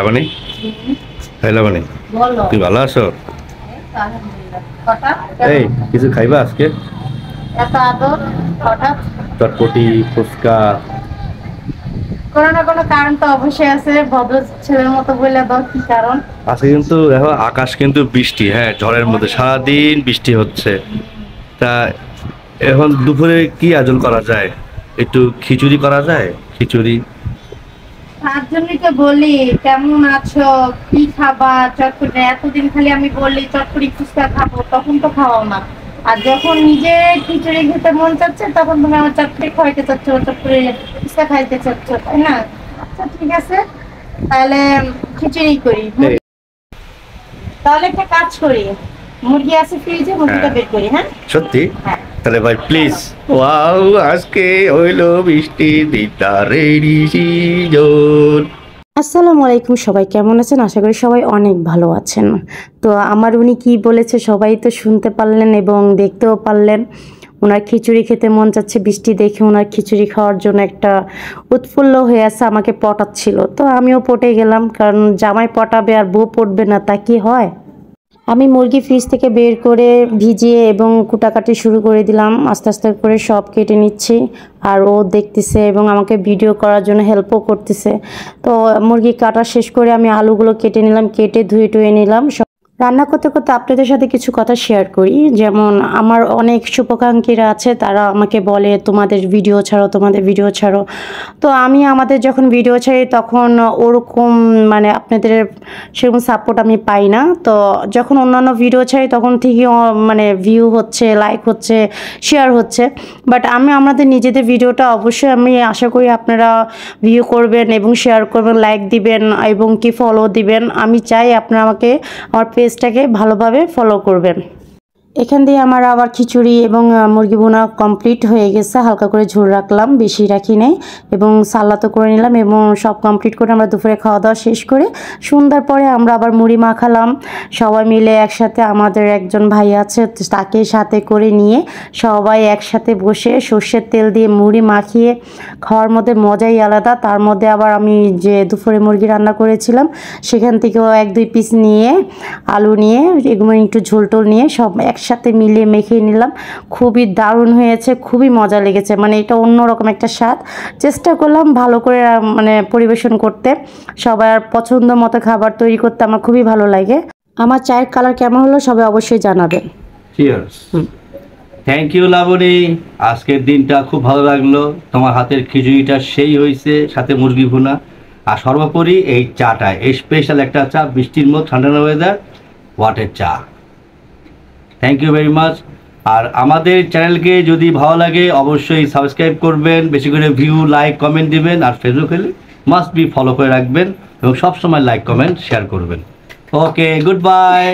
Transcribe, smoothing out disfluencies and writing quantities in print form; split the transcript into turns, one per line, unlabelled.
লাবণী হ্যাঁ লাবণী তুই ভালো আছো? এই কিছু খাইবা আজকে? চটপটি ফুচকা
কোনো না কোনো কারণ তো অবশ্যই আছে, ভদ্র ছেলের মতো বলে দাও কি কারণ?
আজকে কিন্তু দেখো আকাশ কিন্তু বৃষ্টি, হ্যাঁ ঝড়ের মধ্যে সারাদিন বৃষ্টি হচ্ছে। তা এখন দুপুরে কি আয়োজন করা যায়? একটু খিচুড়ি করা যায়, খিচুড়ি।
তার জন্যই তো বলি কেমন আছো, কি খাবা, চটপটি। এতদিন খালি আমি বললি চটপটি ফুচকা খাবো, তখন তো খাওয়াও না। আর যখন নিজে খিচুড়ি খেতে মন চাচ্ছে তখন তুমি আমার চটপটি খাইতে চাচ্ছ, চটপটি ফুচকা খাইতে চাচ্ছ, তাই না? আচ্ছা ঠিক আছে, তাহলে খিচুড়ি করি। তাহলে একটা কাজ করি, মুরগি আছে ফ্রিজে, মুরগিটা বের করি। হ্যাঁ
সত্যি?
হ্যাঁ
তাহলে ভাই প্লিজ। ওয়াও, আজকে হইলো বৃষ্টি দিদারে সিজন।
আসসালামু আলাইকুম, সবাই কেমন আছেন? আশা করি সবাই অনেক ভালো আছেন। তো আমার উনি কি বলেছে সবাই তো শুনতে পারলেন এবং দেখতেও পারলেন। ওনার খিচুড়ি খেতে মন চাচ্ছে, বৃষ্টি দেখে ওনার খিচুড়ি খাওয়ার জন্য একটা উৎফুল্ল হয়ে আছে, আমাকে পটাচ্ছিল। তো আমিও পটে গেলাম, কারণ জামাই পটাবে আর বউ পটবে না, তা কি হয়। আমি মুরগি ফ্রিজ থেকে বের করে ভিজিয়ে এবং কুটাকাটি শুরু করে দিলাম। আস্তে আস্তে করে সব কেটে নিচ্ছি, আর ও দেখতেছে এবং আমাকে ভিডিও করার জন্য হেল্পও করতেছে। তো মুরগি কাটা শেষ করে আমি আলুগুলো কেটে নিলাম, কেটে ধুয়ে টুয়ে নিলাম। রান্না করতে করতে আপনাদের সাথে কিছু কথা শেয়ার করি। যেমন আমার অনেক শুভাকাঙ্ক্ষীরা আছে, তারা আমাকে বলে তোমাদের ভিডিও ছাড়ো, তোমাদের ভিডিও ছাড়ো। তো আমি আমাদের যখন ভিডিও ছাড়ি তখন ওরকম মানে আপনাদের সেরকম সাপোর্ট আমি পাই না। তো যখন অন্যান্য ভিডিও ছাড়ি তখন ঠিকই মানে ভিউ হচ্ছে, লাইক হচ্ছে, শেয়ার হচ্ছে। বাট আমি আমাদের নিজেদের ভিডিওটা অবশ্যই আমি আশা করি আপনারা ভিউ করবেন এবং শেয়ার করবেন, লাইক দিবেন এবং কি ফলো দিবেন। আমি চাই আপনারা আমাকে আমার পেজটাকে ভালোভাবে ফলো করবেন। এখান দিয়ে আমার আবার খিচুড়ি এবং মুরগি বোনা কমপ্লিট হয়ে গেছে। হালকা করে ঝোল রাখলাম, বেশি রাখি নাই, এবং সালাদও করে নিলাম এবং সব কমপ্লিট করে আমরা দুপুরে খাওয়া দাওয়া শেষ করে সন্ধ্যার পরে আমরা আবার মুড়ি মাখালাম সবাই মিলে একসাথে। আমাদের একজন ভাই আছে, তাকে সাথে করে নিয়ে সবাই একসাথে বসে সর্ষের তেল দিয়ে মুড়ি মাখিয়ে খাওয়ার মধ্যে মজাই আলাদা। তার মধ্যে আবার আমি যে দুপুরে মুরগি রান্না করেছিলাম সেখান থেকেও 1-2 পিস নিয়ে আলু নিয়ে এগুলো একটু ঝোল টোল নিয়ে সব একসাথে মিলিয়ে মেখে নিলাম। খুবই দারুণ হয়েছে, খুবই মজা লেগেছে। মানে এটা অন্যরকম একটা স্বাদ। চেষ্টা করলাম ভালো করে মানে পরিবেশন করতে, সবার পছন্দ মতো খাবার তৈরি করতে। আমার খুবই ভালো লাগে। আমার চায়ের কালার কেমন হলো সবাই অবশ্যই জানাবেন।
চিয়ার্স। থ্যাংক ইউ লাবণী, আজকের দিনটা খুব ভালো লাগলো। তোমার হাতের খিচুড়িটা সেই হয়েছে, সাথে মুরগি ভুনা, আর সর্বোপরি এই চাটা, এই স্পেশাল একটা চা, বৃষ্টির মধ্যে ঠান্ডা ওয়েদার, ওয়াটের চা। Thank you very much. আর আমাদের চ্যানেলকে যদি ভালো লাগে অবশ্যই সাবস্ক্রাইব করবেন, বেশি করে ভিউ, লাইক, কমেন্ট দিবেন, আর ফেসবুক হলে মাস্ট বি ফলো করে রাখবেন এবং সবসময় লাইক, কমেন্ট, শেয়ার করবেন। ওকে, গুড বাই।